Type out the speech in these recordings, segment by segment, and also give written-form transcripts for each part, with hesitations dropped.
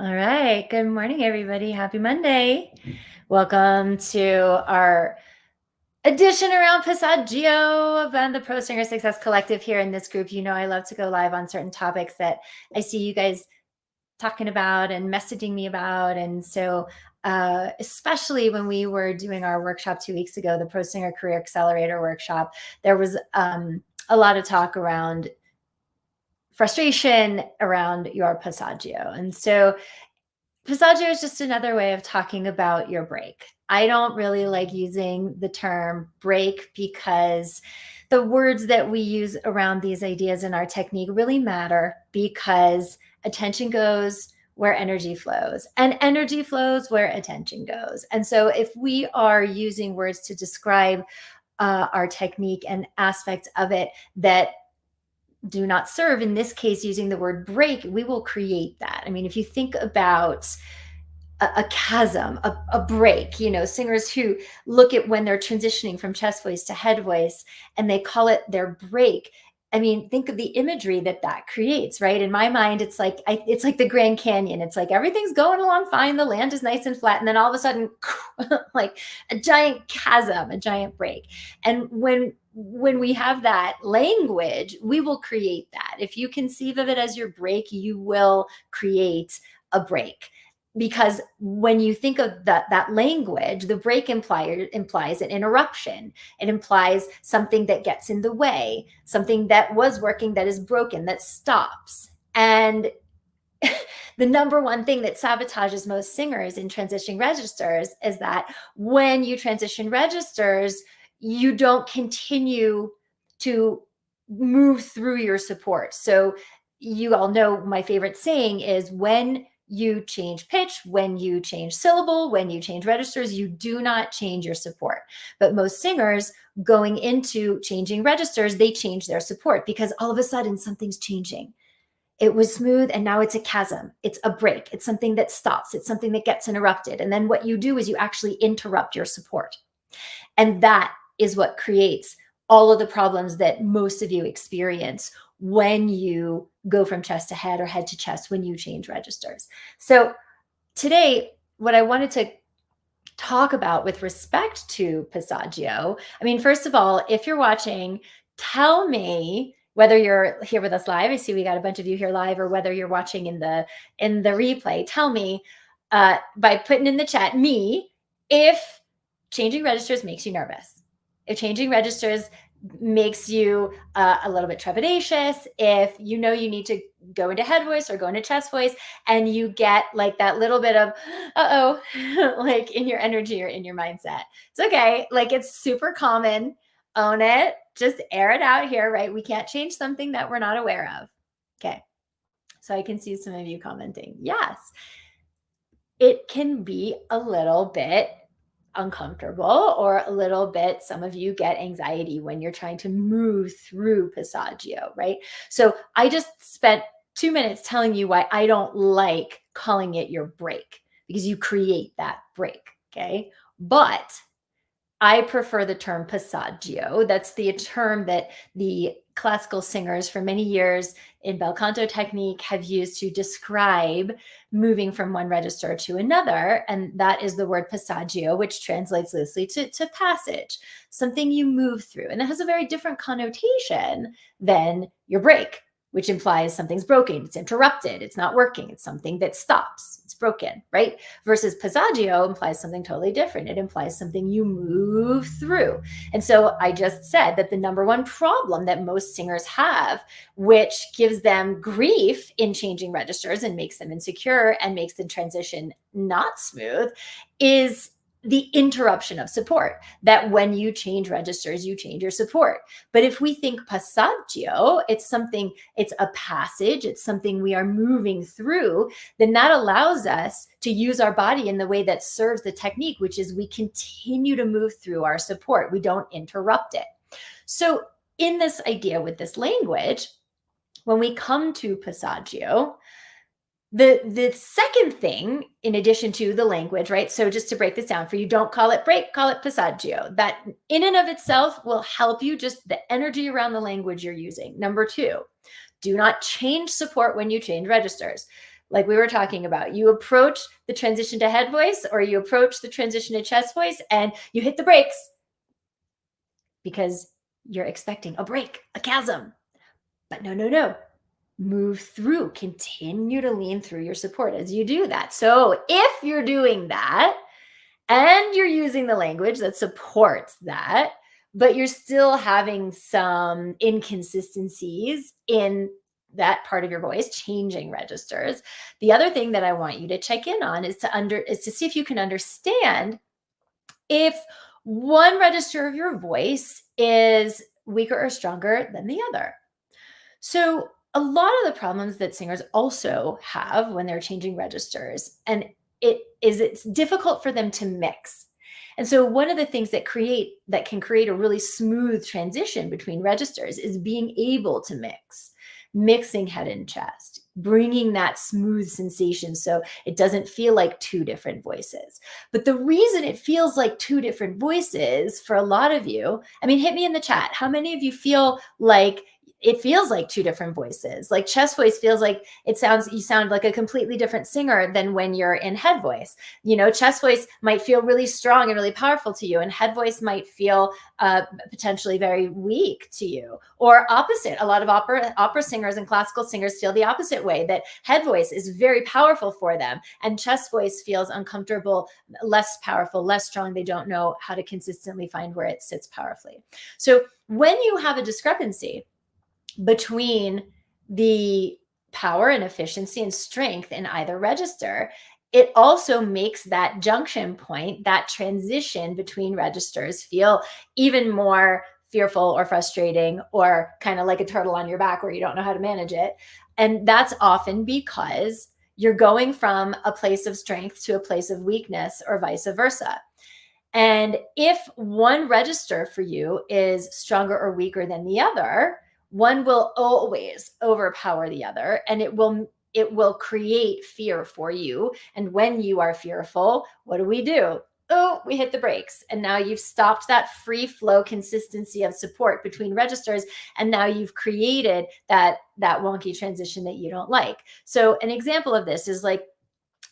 All right. Good morning, everybody. Happy Monday. Welcome to our edition around Passaggio of the Pro Singer Success Collective here in this group. You know, I love to go live on certain topics that I see you guys talking about and messaging me about. And so, especially when we were doing our workshop 2 weeks ago, the Pro Singer Career Accelerator workshop, there was a lot of talk around frustration around your Passaggio. And so, Passaggio is just another way of talking about your break. I don't really like using the term break because the words that we use around these ideas in our technique really matter because attention goes where energy flows and energy flows where attention goes. And so if we are using words to describe our technique and aspects of it that do not serve, in this case, using the word break, we will create that. I mean, if you think about a chasm, a break, singers who look at when they're transitioning from chest voice to head voice and they call it their break. I mean, think of the imagery that creates, right? In my mind, it's like it's like the Grand Canyon. It's like everything's going along fine, the land is nice and flat, and then all of a sudden, like a giant chasm, a giant break. And when we have that language, we will create that. If you conceive of it as your break, you will create a break, because when you think of that language, the break implies an interruption. It implies something that gets in the way, something that was working that is broken, that stops. And the number one thing that sabotages most singers in transitioning registers is that when you transition registers, you don't continue to move through your support. So you all know my favorite saying is, when you change pitch, when you change syllable, when you change registers, you do not change your support. But most singers going into changing registers, they change their support because all of a sudden something's changing. It was smooth and now it's a chasm. It's a break. It's something that stops. It's something that gets interrupted. And then what you do is you actually interrupt your support. And that is what creates all of the problems that most of you experience when you go from chest to head or head to chest when you change registers. So today, what I wanted to talk about with respect to Passaggio, I mean, first of all, if you're watching, tell me whether you're here with us live. I see we got a bunch of you here live, or whether you're watching in the replay. Tell me by putting in the chat if changing registers makes you nervous, if changing registers makes you a little bit trepidatious, if you know you need to go into head voice or go into chest voice and you get like that little bit of uh-oh like in your energy or in your mindset. It's okay. Like, it's super common. Own it. Just air it out here, right? We can't change something that we're not aware of. Okay. So I can see some of you commenting. Yes, it can be a little bit uncomfortable, or a little bit, some of you get anxiety when you're trying to move through Passaggio, right? So I just spent 2 minutes telling you why I don't like calling it your break, because you create that break, okay? But I prefer the term passaggio. That's the term that the classical singers for many years in bel canto technique have used to describe moving from one register to another. And that is the word passaggio, which translates loosely to passage, something you move through. And it has a very different connotation than your break, which implies something's broken, it's interrupted, it's not working, it's something that stops, it's broken, right? Versus passaggio implies something totally different. It implies something you move through. And so I just said that the number one problem that most singers have, which gives them grief in changing registers and makes them insecure and makes the transition not smooth, is the interruption of support. That when you change registers, you change your support. But if we think passaggio, it's a passage, it's something we are moving through, then that allows us to use our body in the way that serves the technique, which is we continue to move through our support. We don't interrupt it. So in this idea with this language, when we come to passaggio, the second thing, in addition to the language, right? So just to break this down for you, don't call it break, call it passaggio. That in and of itself will help you, just the energy around the language you're using. Number two, do not change support when you change registers. like we were talking about. You approach the transition to head voice, or you approach the transition to chest voice, and you hit the brakes because you're expecting a break, a chasm. But no, no, no. Move through, continue to lean through your support as you do that. So if you're doing that and you're using the language that supports that, but you're still having some inconsistencies in that part of your voice, changing registers, the other thing that I want you to check in on is to see if you can understand if one register of your voice is weaker or stronger than the other. So a lot of the problems that singers also have when they're changing registers, and it's difficult for them to mix. And so one of the things that can create a really smooth transition between registers is being able to mixing head and chest, bringing that smooth sensation so it doesn't feel like two different voices. But the reason it feels like two different voices for a lot of you, I mean, hit me in the chat. How many of you feel like it feels like two different voices? Like chest voice feels like you sound like a completely different singer than when you're in head voice. Chest voice might feel really strong and really powerful to you, and head voice might feel potentially very weak to you. Or opposite, a lot of opera singers and classical singers feel the opposite way, that head voice is very powerful for them and chest voice feels uncomfortable, less powerful, less strong. They don't know how to consistently find where it sits powerfully. So when you have a discrepancy between the power and efficiency and strength in either register, it also makes that junction point, that transition between registers, feel even more fearful or frustrating, or kind of like a turtle on your back where you don't know how to manage it. And that's often because you're going from a place of strength to a place of weakness, or vice versa. And if one register for you is stronger or weaker than the other, one will always overpower the other, and it will create fear for you. And when you are fearful, what do? Oh, we hit the brakes. And now you've stopped that free flow consistency of support between registers. And now you've created that wonky transition that you don't like. So an example of this is like,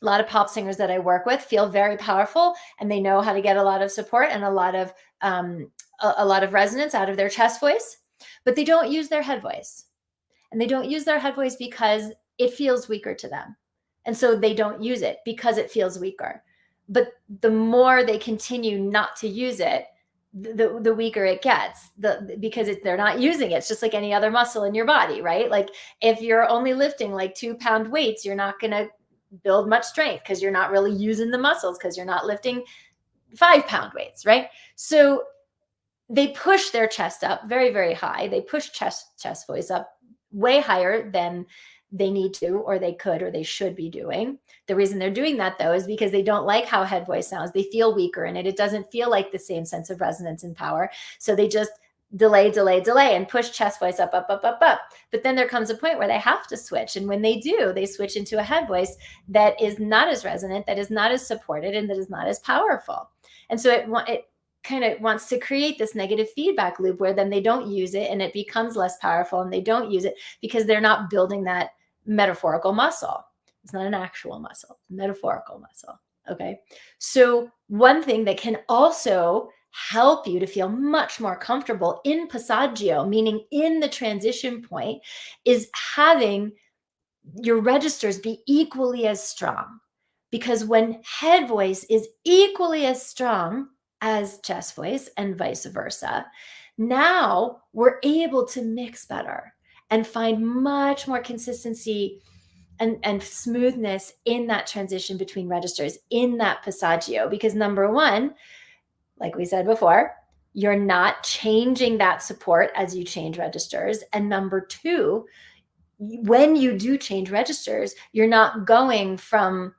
a lot of pop singers that I work with feel very powerful, and they know how to get a lot of support and a lot of resonance out of their chest voice, but they don't use their head voice. And they don't use their head voice because it feels weaker to them. And so they don't use it because it feels weaker. But the more they continue not to use it, the weaker it gets, because they're not using it. It's just like any other muscle in your body, right? Like if you're only lifting like 2-pound weights, you're not going to build much strength because you're not really using the muscles, because you're not lifting 5-pound weights, right? So they push their chest up very, very high. They push chest voice up way higher than they need to, or they could, or they should be doing. The reason they're doing that, though, is because they don't like how head voice sounds. They feel weaker in it. It doesn't feel like the same sense of resonance and power. So they just delay, and push chest voice up. But then there comes a point where they have to switch. And when they do, they switch into a head voice that is not as resonant, that is not as supported, and that is not as powerful. And so it kind of wants to create this negative feedback loop where then they don't use it and it becomes less powerful, and they don't use it because they're not building that metaphorical muscle. It's not an actual muscle, it's a metaphorical muscle. Okay. So one thing that can also help you to feel much more comfortable in passaggio, meaning in the transition point, is having your registers be equally as strong. Because when head voice is equally as strong as chest voice and vice versa, now we're able to mix better and find much more consistency and smoothness in that transition between registers, in that passaggio. Because number one, like we said before, you're not changing that support as you change registers. And number two, when you do change registers, you're not going from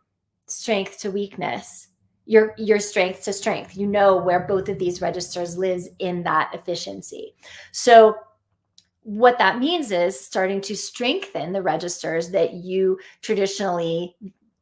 strength to weakness. Your strength to strength. You know where both of these registers lives in that efficiency. So what that means is starting to strengthen the registers that you traditionally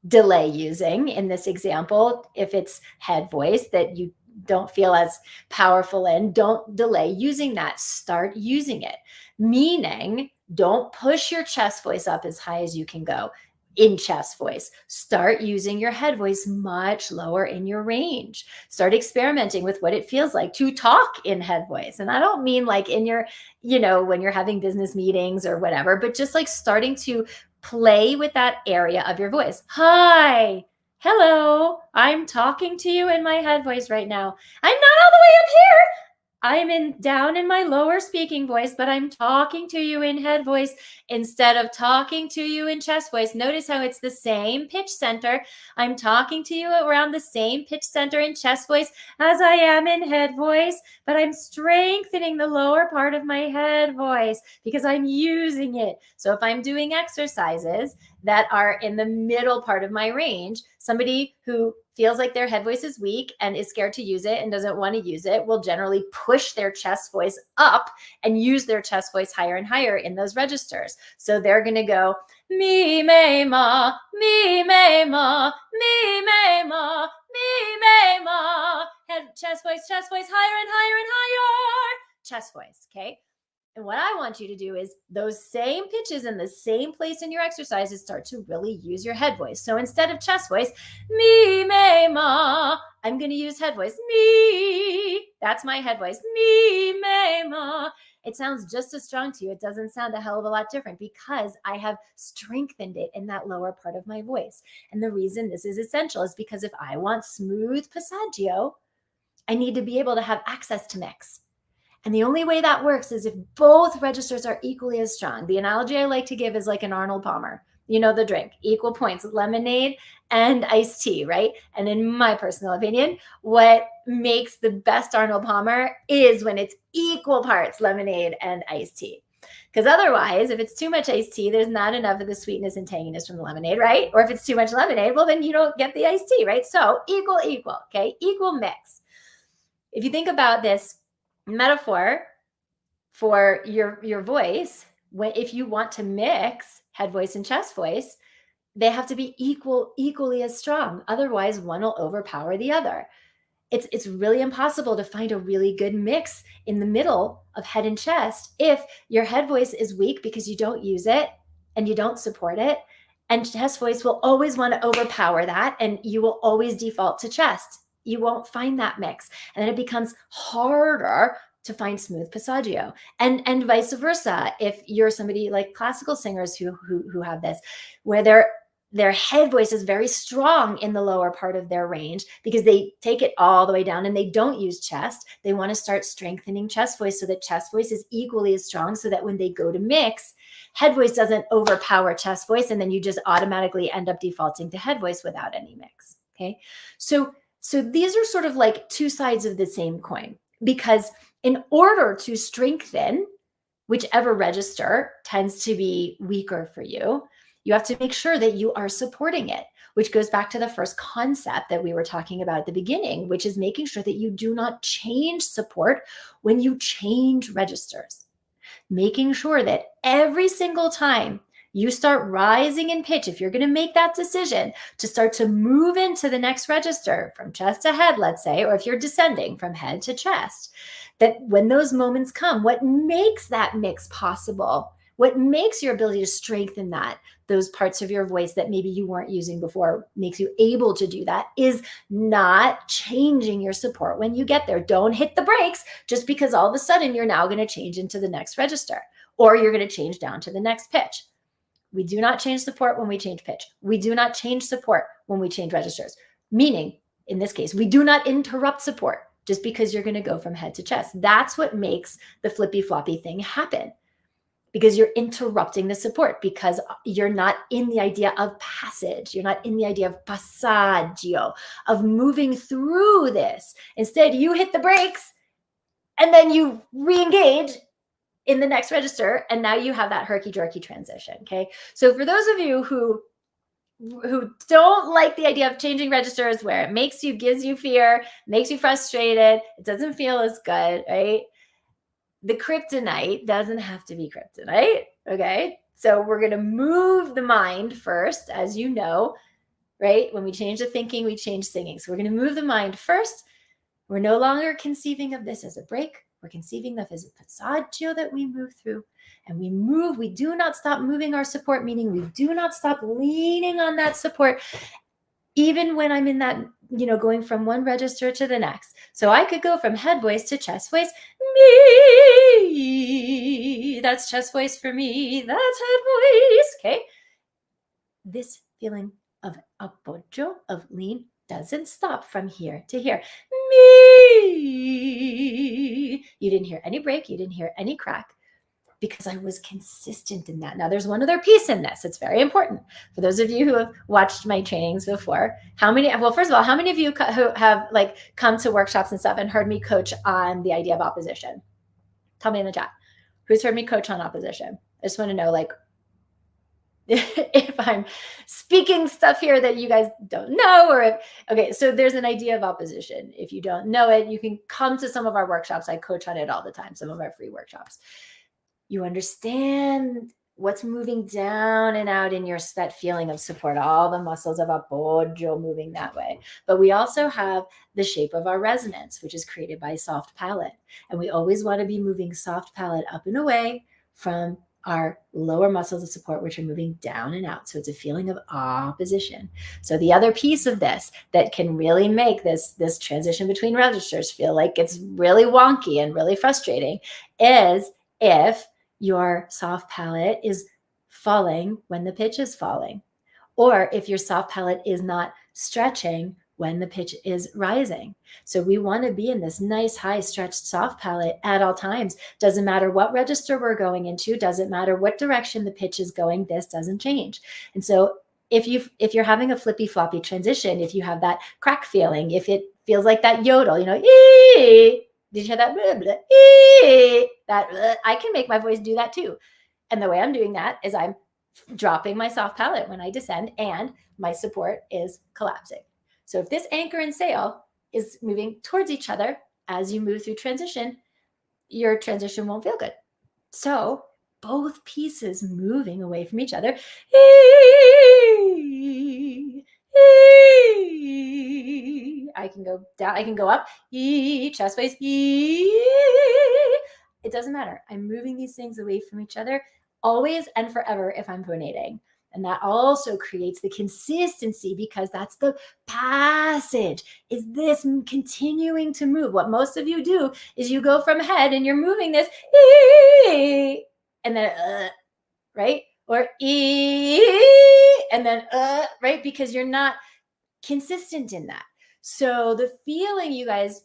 delay using. In this example, if it's head voice that you don't feel as powerful in, don't delay using that. Start using it. Meaning, don't push your chest voice up as high as you can go. in chest voice. Start using your head voice much lower in your range. Start experimenting with what it feels like to talk in head voice. And I don't mean like in your, when you're having business meetings or whatever, but just like starting to play with that area of your voice. Hi, hello, I'm talking to you in my head voice right now. I'm not all the way up here. I'm down in my lower speaking voice, but I'm talking to you in head voice instead of talking to you in chest voice. Notice how it's the same pitch center. I'm talking to you around the same pitch center in chest voice as I am in head voice, but I'm strengthening the lower part of my head voice because I'm using it. So if I'm doing exercises that are in the middle part of my range, somebody who feels like their head voice is weak and is scared to use it and doesn't want to use it will generally push their chest voice up and use their chest voice higher and higher in those registers. So they're going to go me, me, ma, me, me, ma, me, me, ma, me, me, ma. Head, chest voice, higher and higher and higher. Chest voice, okay? And what I want you to do is those same pitches in the same place in your exercises start to really use your head voice. So instead of chest voice, me, me, ma, I'm going to use head voice, me. That's my head voice, me, me, ma. It sounds just as strong to you. It doesn't sound a hell of a lot different because I have strengthened it in that lower part of my voice. And the reason this is essential is because if I want smooth passaggio, I need to be able to have access to mix. And the only way that works is if both registers are equally as strong. The analogy I like to give is like an Arnold Palmer. You know the drink, equal points, lemonade and iced tea, right? And in my personal opinion, what makes the best Arnold Palmer is when it's equal parts lemonade and iced tea. Because otherwise, if it's too much iced tea, there's not enough of the sweetness and tanginess from the lemonade, right? Or if it's too much lemonade, well, then you don't get the iced tea, right? So equal, okay? Equal mix. If you think about this metaphor for your voice, if you want to mix head voice and chest voice, they have to be equally as strong. Otherwise, one will overpower the other. It's really impossible to find a really good mix in the middle of head and chest if your head voice is weak because you don't use it and you don't support it. And chest voice will always want to overpower that, and you will always default to chest. You won't find that mix. And then it becomes harder to find smooth passaggio, and vice versa. If you're somebody like classical singers who have this, where their head voice is very strong in the lower part of their range because they take it all the way down and they don't use chest. They want to start strengthening chest voice so that chest voice is equally as strong, so that when they go to mix, head voice doesn't overpower chest voice, and then you just automatically end up defaulting to head voice without any mix. Okay, so these are sort of like two sides of the same coin, because in order to strengthen whichever register tends to be weaker for you, you have to make sure that you are supporting it, which goes back to the first concept that we were talking about at the beginning, which is making sure that you do not change support when you change registers. Making sure that every single time you start rising in pitch, if you're going to make that decision to start to move into the next register from chest to head, let's say, or if you're descending from head to chest, that when those moments come, what makes that mix possible, what makes your ability to strengthen those parts of your voice that maybe you weren't using before, makes you able to do that, is not changing your support when you get there. Don't hit the brakes just because all of a sudden you're now going to change into the next register, or you're going to change down to the next pitch. We do not change support when we change pitch. We do not change support when we change registers. Meaning, in this case, we do not interrupt support just because you're going to go from head to chest. That's what makes the flippy floppy thing happen, because you're interrupting the support, because you're not in the idea of passage. You're not in the idea of passaggio, of moving through this. Instead, you hit the brakes and then you re-engage in the next register, and now you have that herky-jerky transition, okay? So for those of you who don't like the idea of changing registers, where it gives you fear, makes you frustrated, it doesn't feel as good, right? The kryptonite doesn't have to be kryptonite, okay? So we're going to move the mind first, as you know, right? When we change the thinking, we change singing. So we're going to move the mind first. We're no longer conceiving of this as a break. We're conceiving the passaggio that we move through, and we move. We do not stop moving our support, meaning we do not stop leaning on that support, even when I'm in that, going from one register to the next. So I could go from head voice to chest voice. Me, that's chest voice for me. That's head voice. Okay. This feeling of appoggio, of lean, doesn't stop from here to here. Me. You didn't hear any break. You didn't hear any crack, because I was consistent in that. Now, there's one other piece in this. It's very important. For those of you who have watched my trainings before, first of all, how many of you who have come to workshops and stuff and heard me coach on the idea of opposition? Tell me in the chat. Who's heard me coach on opposition? I just want to know, if I'm speaking stuff here that you guys don't know, okay, so there's an idea of opposition. If you don't know it, you can come to some of our workshops. I coach on it all the time, some of our free workshops. You understand what's moving down and out in that feeling of support, all the muscles of appoggio moving that way. But we also have the shape of our resonance, which is created by soft palate. And we always want to be moving soft palate up and away from our lower muscles of support, which are moving down and out. So it's a feeling of opposition. So the other piece of this that can really make this transition between registers feel like it's really wonky and really frustrating is if your soft palate is falling when the pitch is falling, or if your soft palate is not stretching when the pitch is rising. So we want to be in this nice, high stretched soft palate at all times. Doesn't matter what register we're going into, doesn't matter what direction the pitch is going, this doesn't change. And so if you're having a flippy floppy transition, if you have that crack feeling, if it feels like that yodel, ee, did you hear that? Blah, blah, ee, that blah, I can make my voice do that too. And the way I'm doing that is I'm dropping my soft palate when I descend, and my support is collapsing. So if this anchor and sail is moving towards each other as you move through transition, your transition won't feel good. So both pieces moving away from each other. I can go down, I can go up, chest voice. It doesn't matter. I'm moving these things away from each other always and forever if I'm phonating. And that also creates the consistency, because that's the passage, is this continuing to move. What most of you do is you go from head and you're moving this, and then, right? Or, and then, right? Because you're not consistent in that. So the feeling, you guys,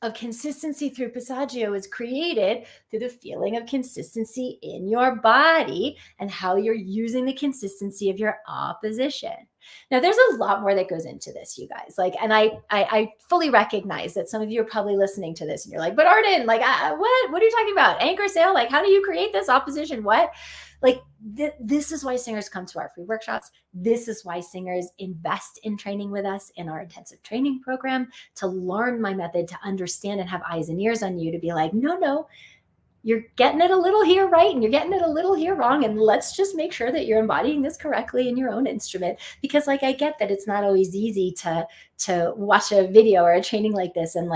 of consistency through passaggio is created through the feeling of consistency in your body and how you're using the consistency of your opposition. Now, there's a lot more that goes into this, you guys. And I fully recognize that some of you are probably listening to this and you're like, but Arden, what are you talking about? Anchor sail? How do you create this opposition? What? This is why singers come to our free workshops. This is why singers invest in training with us in our intensive training program, to learn my method, to understand and have eyes and ears on you, to be like, no, you're getting it a little here right, and you're getting it a little here wrong. And let's just make sure that you're embodying this correctly in your own instrument. Because I get that it's not always easy to watch a video or a training like this and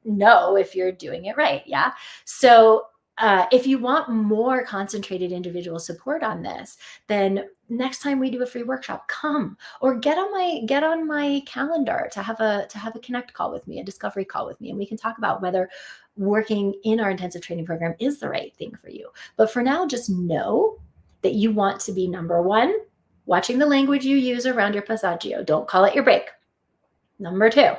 know if you're doing it right. Yeah. So if you want more concentrated individual support on this, then next time we do a free workshop, come, or get on my calendar to have a connect call with me, a discovery call with me, and we can talk about whether working in our intensive training program is the right thing for you. But for now, just know that you want to be, number one, watching the language you use around your passaggio. Don't call it your break. Number two,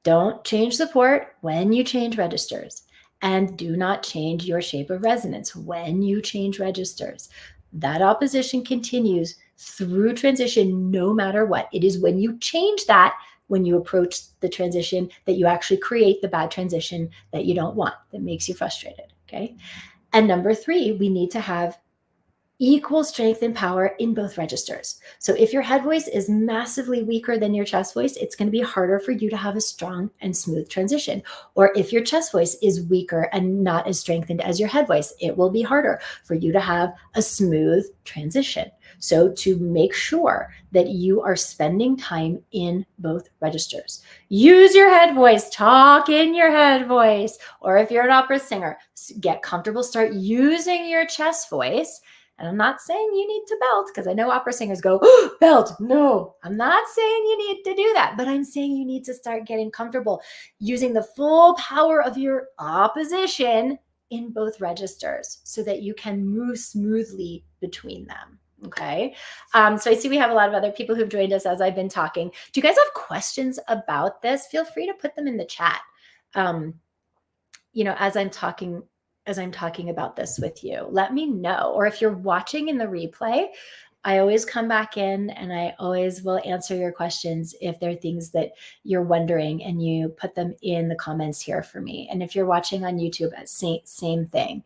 don't change support when you change registers. And do not change your shape of resonance when you change registers. That opposition continues through transition no matter what. It is when you change that, when you approach the transition, that you actually create the bad transition that you don't want, that makes you frustrated, okay? And number three, we need to have equal strength and power in both registers. So if your head voice is massively weaker than your chest voice, it's going to be harder for you to have a strong and smooth transition. Or if your chest voice is weaker and not as strengthened as your head voice, it will be harder for you to have a smooth transition. So to make sure that you are spending time in both registers, use your head voice, talk in your head voice. Or if you're an opera singer, get comfortable, start using your chest voice. And I'm not saying you need to belt, because I know opera singers go, oh, belt. No, I'm not saying you need to do that, but I'm saying you need to start getting comfortable using the full power of your opposition in both registers so that you can move smoothly between them. Okay. So I see we have a lot of other people who've joined us as I've been talking. Do you guys have questions about this? Feel free to put them in the chat. As I'm talking about this with you, let me know. Or if you're watching in the replay, I always come back in and I always will answer your questions if there are things that you're wondering, and you put them in the comments here for me. And if you're watching on YouTube, same thing.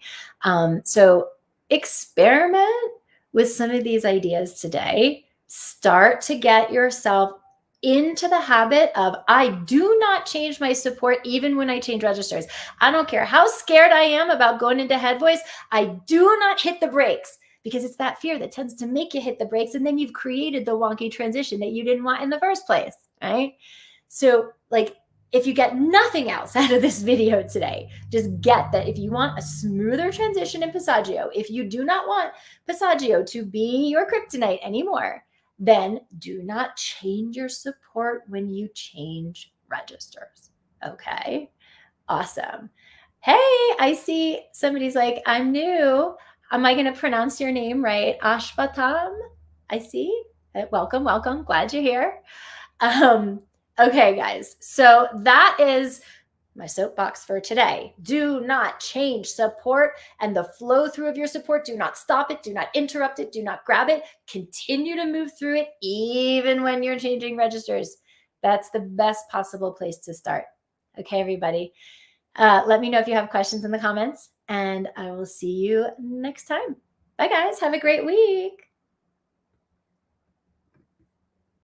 So experiment with some of these ideas today. Start to get yourself into the habit of, I do not change my support even when I change registers. I don't care how scared I am about going into head voice. I do not hit the brakes, because it's that fear that tends to make you hit the brakes. And then you've created the wonky transition that you didn't want in the first place, right? So if you get nothing else out of this video today, just get that if you want a smoother transition in Passaggio, if you do not want Passaggio to be your kryptonite anymore, then do not change your support when you change registers. Okay, awesome. Hey, I see somebody's like, I'm new. Am I going to pronounce your name right? Ashvatam, I see. Welcome. Glad you're here. Okay, guys. So that is my soapbox for today. Do not change support and the flow through of your support. Do not stop it. Do not interrupt it. Do not grab it. Continue to move through it even when you're changing registers. That's the best possible place to start. Okay, everybody. Let me know if you have questions in the comments, and I will see you next time. Bye, guys. Have a great week.